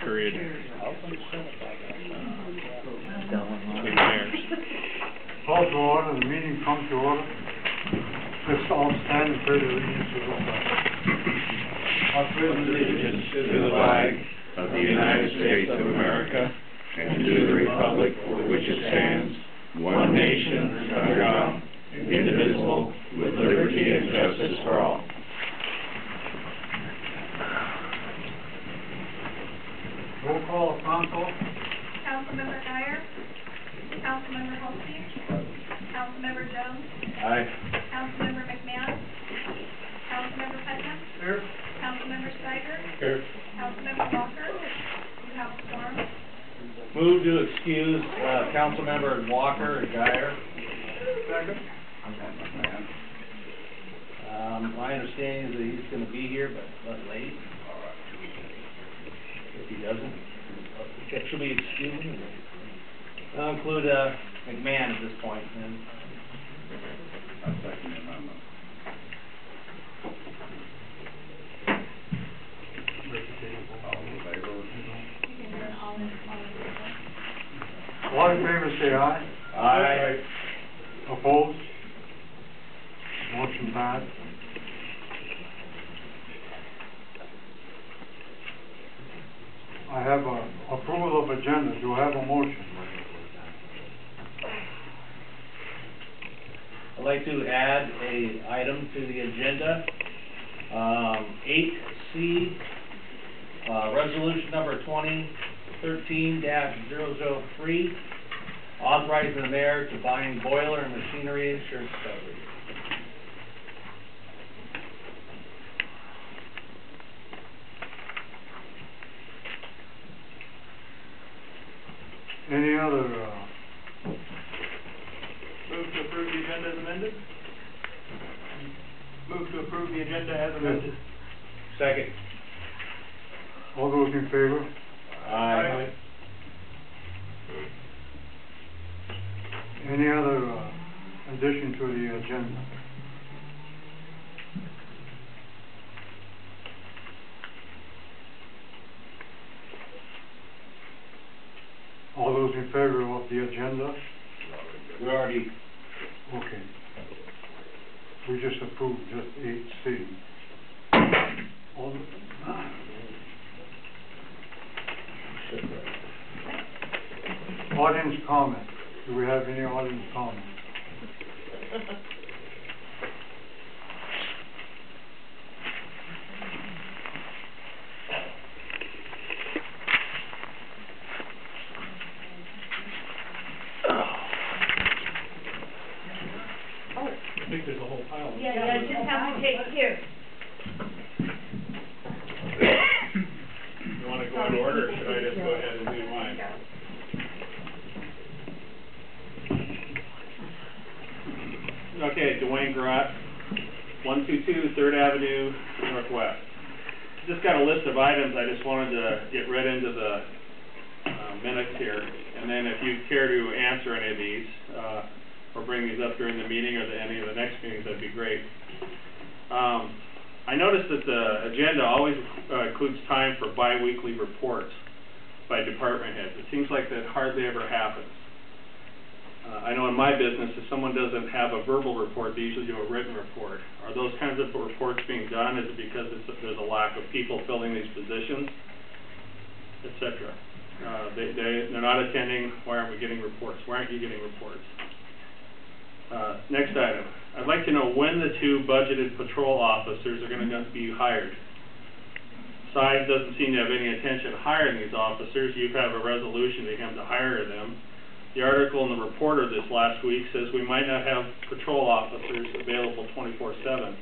period. Call to order, the meeting comes to order. Let's all stand and pray the allegiance to the flag. I pledge Allegiance to the flag of the United States of America and to the republic for which it stands, one nation, under God, indivisible, with liberty and justice for all. Roll call, council. Councilmember Dyer. Councilmember Holstein. Councilmember Jones. Aye. Councilmember McMahon. Councilmember Putnam. Here. Councilmember Steiger. Here. Councilmember Walker. You have the floor. Move to excuse Councilmember Walker and Dyer. Second. My understanding is that he's going to be here, but late. If he doesn't, should we excuse him? I'll include McMahon at this point. And I'll second the amendment. All in favor say aye. Aye. Opposed? Motion passed. I have approval of agenda. Do I have a motion? I'd like to add a item to the agenda, 8C, resolution number 2013-003, authorizing the mayor to bind boiler and machinery insurance coverage. Any other, Move to approve the agenda as amended? Move to approve the agenda as amended. Second. all those in favor? Aye. Any other addition to the agenda? All those in favor of the agenda? We already, Okay. We just approved just 8C. All audience comment. Do we have any audience comment? I think there's a whole pile of Yeah, just have to take here. You want to go in order, or should I just go ahead and do mine? Okay, Dwayne Garrett, 122 3rd Avenue Northwest. Just got a list of items I just wanted to get read into the minutes here, and then if you care to answer any of these, or bring these up during the meeting or any of the next meetings, that'd be great. I noticed that the agenda always includes time for bi-weekly reports by department heads. It seems like that hardly ever happens. I know in my business, if someone doesn't have a verbal report, they usually do a written report. Are those kinds of reports being done? Is it because there's a lack of people filling these positions, etc.? They're not attending. Why aren't we getting reports? Why aren't you getting reports? Next item. I'd like to know when the 2 budgeted patrol officers are going to be hired. SIDE doesn't seem to have any intention of hiring these officers. You have a resolution to him to hire them. The article in the Reporter this last week says we might not have patrol officers available 24/7.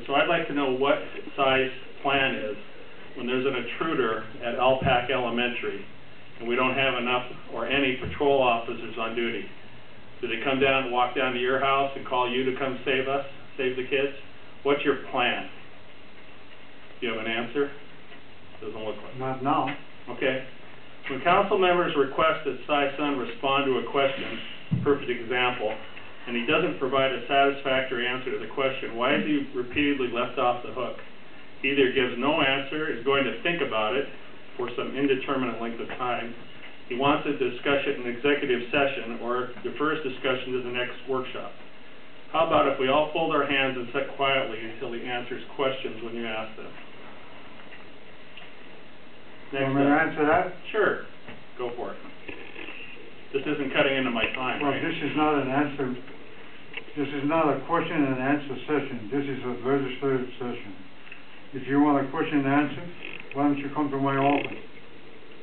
So I'd like to know what SIDE's plan is when there's an intruder at Alpac Elementary and we don't have enough or any patrol officers on duty. Do they come down and walk down to your house and call you to come save us, save the kids? What's your plan? Do you have an answer? Doesn't look like it. Not now. Okay. When council members request that Cy Sun respond to a question, perfect example, and he doesn't provide a satisfactory answer to the question, why is he repeatedly left off the hook? He either gives no answer, is going to think about it for some indeterminate length of time. He wants to discuss it in executive session or defers discussion to the next workshop. How about if we all fold our hands and sit quietly until he answers questions when you ask them? Want me to answer that? Sure. Go for it. This isn't cutting into my time, Well, right? this is not an answer, this is not a question and answer session. This is a legislative session. If you want a question and answer, why don't you come to my office?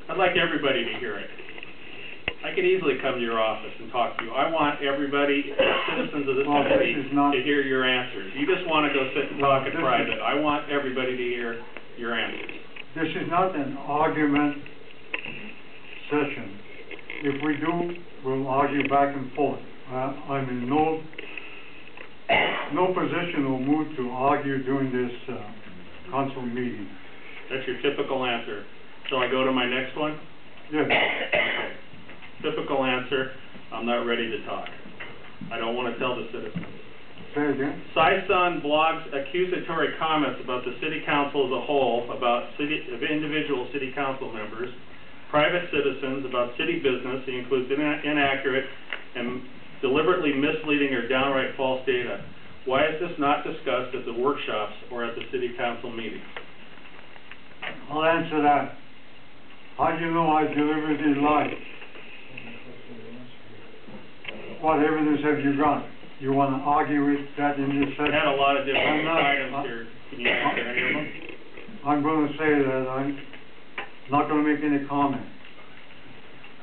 I'd like everybody to hear it. I could easily come to your office and talk to you. I want everybody, citizens of this Well, city, this is not- to hear your answers. You just want to go sit and Well, talk in this private. is- I want everybody to hear your answers. This is not an argument session. If we do, we'll argue back and forth. I'm in no position or mood to argue during this council meeting. That's your typical answer. Shall I go to my next one? Yes, Okay. Typical answer, I'm not ready to talk. I don't want to tell the citizens. say again. Sison blogs accusatory comments about the city council as a whole, about individual city council members, private citizens, about city business. He includes inaccurate and deliberately misleading or downright false data. Why is this not discussed at the workshops or at the city council meetings? I'll answer that. How do you know I deliberately lied? What evidence have you got? You want to argue with that in this I session? had a lot of different I'm not- items here. Can you answer any of them? I'm going to say that I'm not going to make any comment.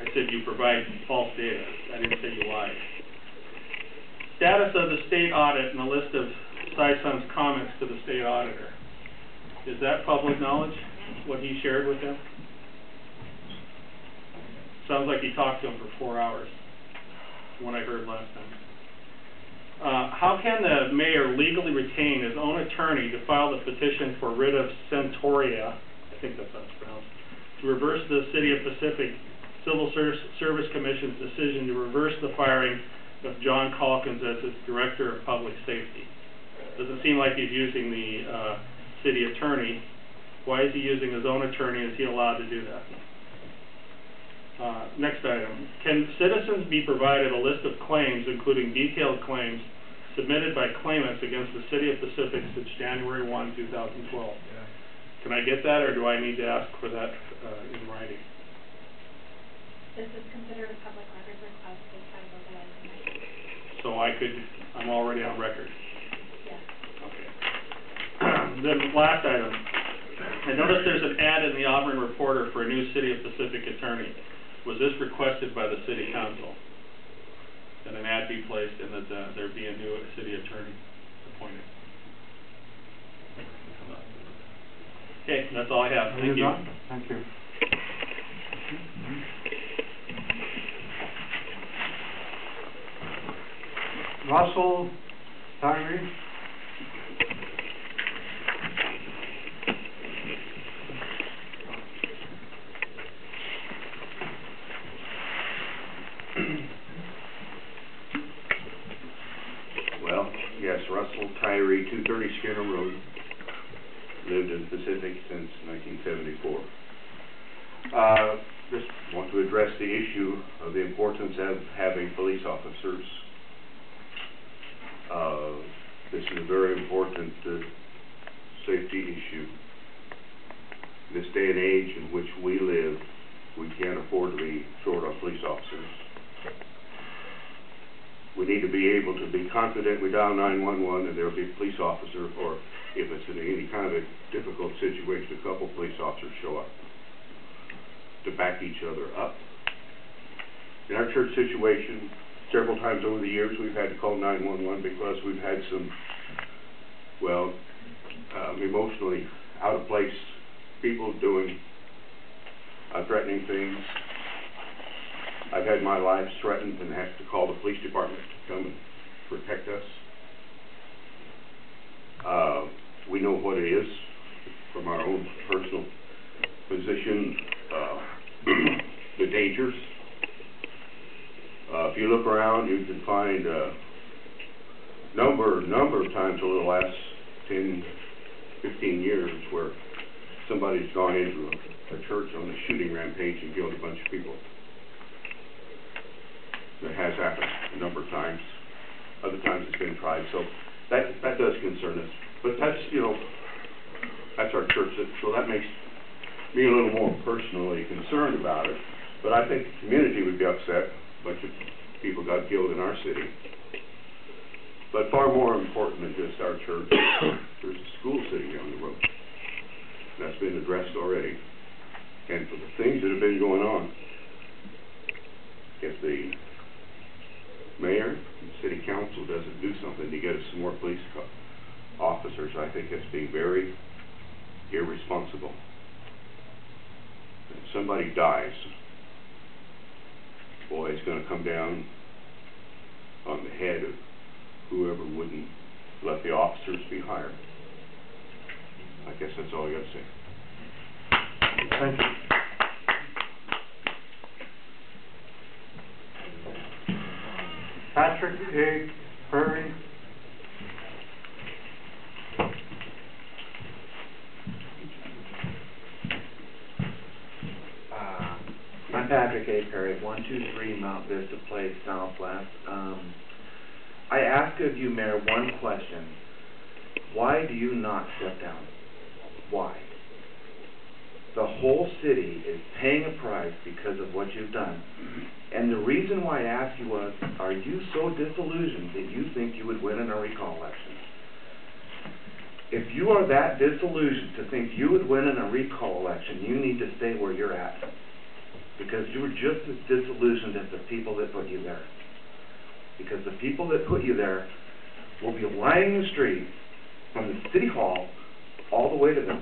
I said you provide false data. I didn't say you lied. Status of the state audit and a list of Sison's comments to the state auditor. Is that public knowledge, what he shared with him? Sounds like he talked to him for 4 hours, from what I heard last time. How can the mayor legally retain his own attorney to file the petition for writ of centaurea, I think that's how it's pronounced, to reverse the City of Pacific Civil Service Commission's decision to reverse the firing of John Calkins as its Director of Public Safety? Doesn't seem like he's using the city attorney. Why is he using his own attorney? Is he allowed to do that? Next item. Can citizens be provided a list of claims, including detailed claims, submitted by claimants against the City of Pacific since January 1, 2012? Can I get that, or do I need to ask for that in writing? This is considered a public record request based by local law. So I'm already on record. Yes. Okay. Then last item. I noticed there's an ad in the Auburn Reporter for a new City of Pacific attorney. Was this requested by the city council? That an ad be placed and that there be a new city attorney appointed? Okay, that's all I have. Thank you. Thank you. Russell, Tyree? Well, yes, Russell Tyree, 230 Skinner Road, lived in the Pacific since 1974. Just want to address the issue of the importance of having police officers. This is a very important safety issue. In this day and age in which we live, we can't afford to be short on police officers. We need to be able to be confident we dial 911 and there will be a police officer, or if it's in any kind of a difficult situation, a couple police officers show up to back each other up. In our church situation, several times over the years we've had to call 911 because we've had some, well, emotionally out of place people doing threatening things. I've had my life threatened and have to call the police department to come and protect us. We know what it is from our own personal position, the dangers. If you look around, you can find number of times over the last 10, 15 years where somebody's gone into a church on a shooting rampage and killed a bunch of people. That has happened a number of times. Other times it's been tried, so that does concern us. But that's, you know, that's our church, so that makes me a little more personally concerned about it. But I think the community would be upset. A bunch of people got killed in our city. But far more important than just our church, there's a school sitting down the road. That's been addressed already. And for the things that have been going on, if the mayor and city council doesn't do something to get us some more police officers, I think it's being very irresponsible. If somebody dies, boy, it's going to come down on the head of whoever wouldn't let the officers be hired. I guess that's all I got to say. Thank you. Patrick A. Perry. I'm Patrick A. Perry, 123 Mount Vista Place, Southwest. I ask of you, Mayor, one question. Why do you not step down? Why? The whole city is paying a price because of what you've done. And the reason why I asked you was, are you so disillusioned that you think you would win in a recall election? If you are that disillusioned to think you would win in a recall election, you need to stay where you're at. Because you were just as disillusioned as the people that put you there. Because the people that put you there will be lining the street from the city hall all the way to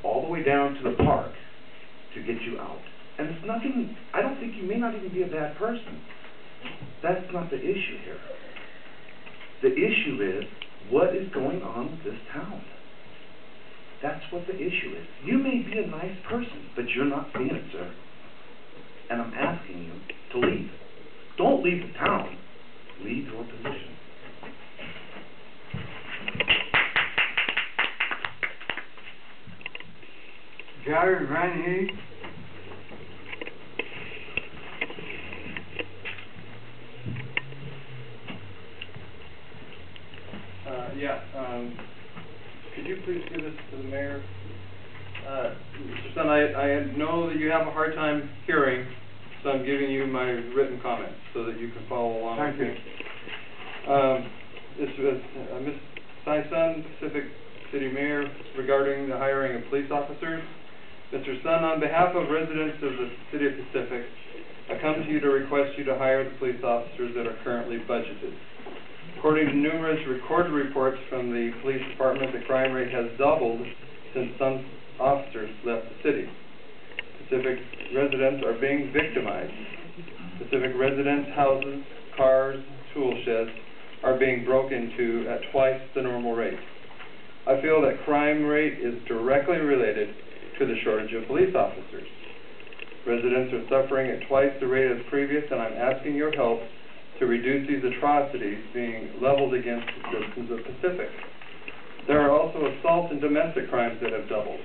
all the way down to the park to get you out. And it's nothing, I don't think you may not even be a bad person. That's not the issue here. The issue is, what is going on with this town? That's what the issue is. You may be a nice person, but you're not seeing it, sir. And I'm asking you to leave. Don't leave the town. Leave your position. Gary Van Hees. Could you please give this to the mayor? Mr. Sun, I know that you have a hard time hearing, so I'm giving you my written comments so that you can follow along with me. This was Ms. Sun, Pacific City Mayor, regarding the hiring of police officers. Mr. Sun, on behalf of residents of the City of Pacific, I come to you to request you to hire the police officers that are currently budgeted. According to numerous recorded reports from the police department, the crime rate has doubled since some officers left the city. Pacific residents are being victimized. Pacific residents' houses, cars, tool sheds are being broken into at twice the normal rate. I feel that crime rate is directly related to the shortage of police officers. Residents are suffering at twice the rate as previous, and I'm asking your help to reduce these atrocities being leveled against the citizens of Pacific. There are also assault and domestic crimes that have doubled.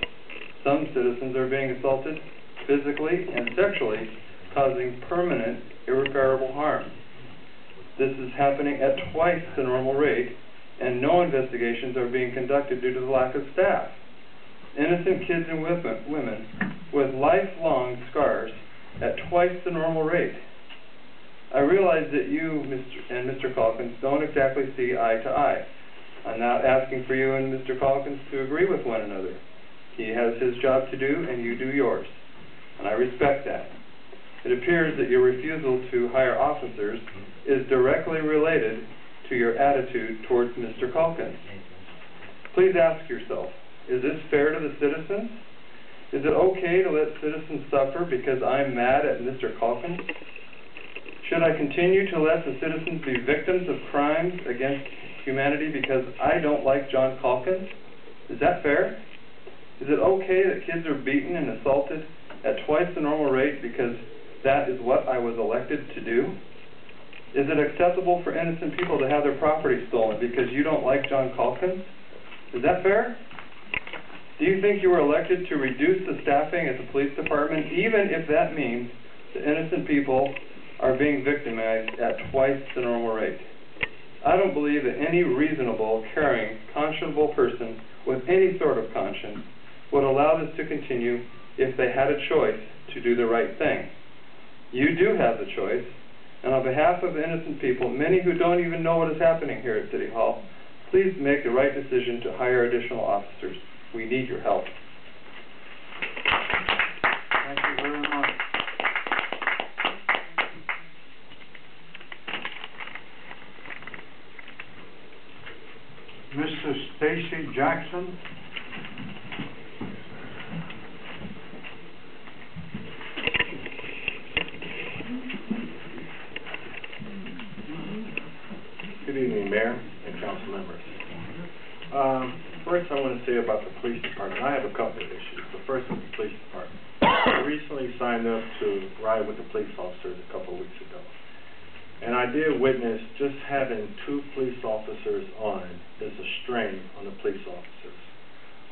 Some citizens are being assaulted physically and sexually, causing permanent, irreparable harm. This is happening at twice the normal rate, and no investigations are being conducted due to the lack of staff. Innocent kids and women with lifelong scars at twice the normal rate. I realize that you, Mr. Calkins, don't exactly see eye to eye. I'm not asking for you and Mr. Calkins to agree with one another. He has his job to do, and you do yours. And I respect that. It appears that your refusal to hire officers is directly related to your attitude towards Mr. Calkins. Please ask yourself, is this fair to the citizens? Is it okay to let citizens suffer because I'm mad at Mr. Calkins? Should I continue to let the citizens be victims of crimes against humanity because I don't like John Calkins? Is that fair? Is it okay that kids are beaten and assaulted at twice the normal rate because that is what I was elected to do? Is it acceptable for innocent people to have their property stolen because you don't like John Calkins? Is that fair? Do you think you were elected to reduce the staffing at the police department, even if that means the innocent people are being victimized at twice the normal rate? I don't believe that any reasonable, caring, conscionable person with any sort of conscience would allow this to continue if they had a choice to do the right thing. You do have the choice, and on behalf of the innocent people, many who don't even know what is happening here at City Hall, please make the right decision to hire additional officers. We need your help. Thank you very much. Mr. Spacek Jackson. Good evening, Mayor and council members. First, I want to say about the police department. I have a couple of issues. The first is the police department. I recently signed up to ride with the police officers a couple of weeks ago. And I did witness just having 2 police officers on is a strain on the police officers.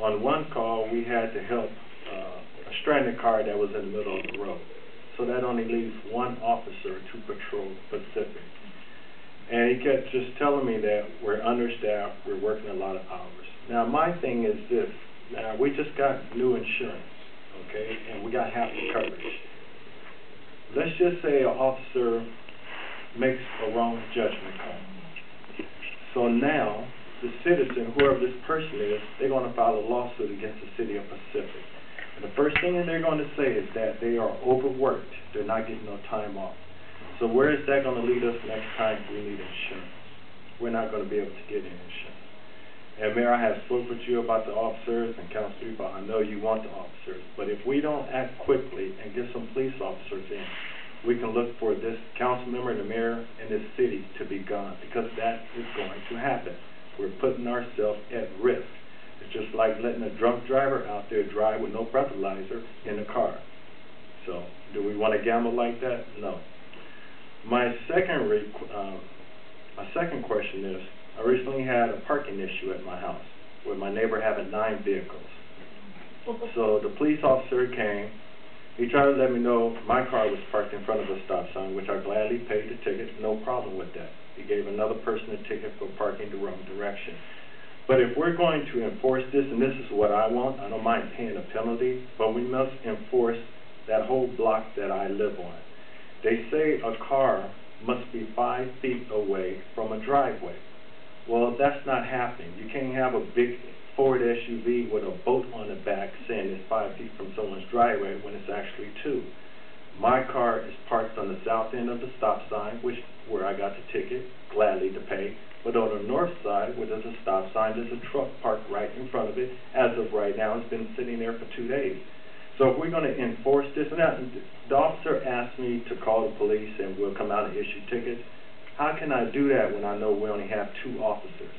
On one call, we had to help a stranded car that was in the middle of the road. So that only leaves 1 officer to patrol Pacific. And he kept just telling me that we're understaffed, we're working a lot of hours. Now, my thing is this. Now, we just got new insurance, okay, and we got half the coverage. Let's just say an officer makes a wrong judgment call. So now, the citizen, whoever this person is, they're going to file a lawsuit against the city of Pacific. And the first thing that they're going to say is that they are overworked. They're not getting no time off. So where is that going to lead us next time we need insurance? We're not going to be able to get any insurance. And Mayor, I have spoke with you about the officers and council people. I know you want the officers. But if we don't act quickly and get some police officers in, we can look for this council member, the mayor, and this city to be gone, because that is going to happen. We're putting ourselves at risk. It's just like letting a drunk driver out there drive with no breathalyzer in a car. So, do we want to gamble like that? No. My second question is, I recently had a parking issue at my house, with my neighbor having 9 vehicles. So the police officer came. He tried to let me know my car was parked in front of a stop sign, which I gladly paid the ticket, no problem with that. He gave another person a ticket for parking the wrong direction. But if we're going to enforce this, and this is what I want, I don't mind paying a penalty, but we must enforce that whole block that I live on. They say a car must be 5 feet away from a driveway. Well, that's not happening. You can't have a big Ford SUV with a boat on the back saying it's 5 feet from someone's driveway when it's actually 2. My car is parked on the south end of the stop sign, where I got the ticket, gladly to pay. But on the north side, where there's a stop sign, there's a truck parked right in front of it. As of right now, it's been sitting there for 2 days. So if we're going to enforce this, and the officer asked me to call the police and we'll come out and issue tickets. How can I do that when I know we only have 2 officers?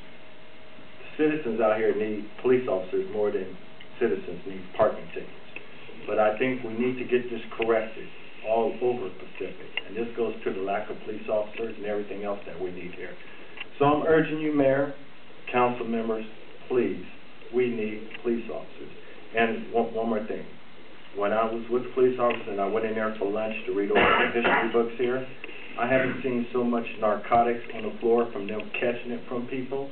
Citizens out here need police officers more than citizens need parking tickets. But I think we need to get this corrected all over Pacific. And this goes to the lack of police officers and everything else that we need here. So I'm urging you, Mayor, council members, please, we need police officers. And one more thing. When I was with police officers and I went in there for lunch to read over the history books here, I haven't seen so much narcotics on the floor from them catching it from people.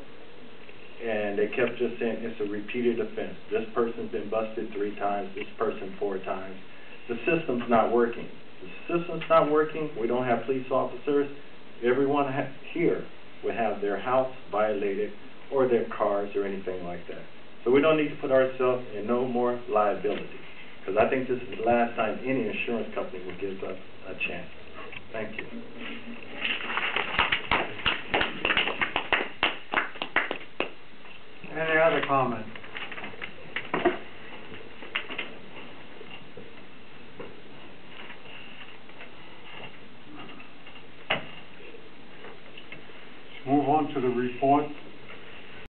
And they kept just saying it's a repeated offense. This person's been busted 3 times, this person 4 times. The system's not working. The system's not working. We don't have police officers. Everyone here would have their house violated or their cars or anything like that. So we don't need to put ourselves in no more liability, because I think this is the last time any insurance company will give us a chance. Thank you. Any other comment? Let's move on to the report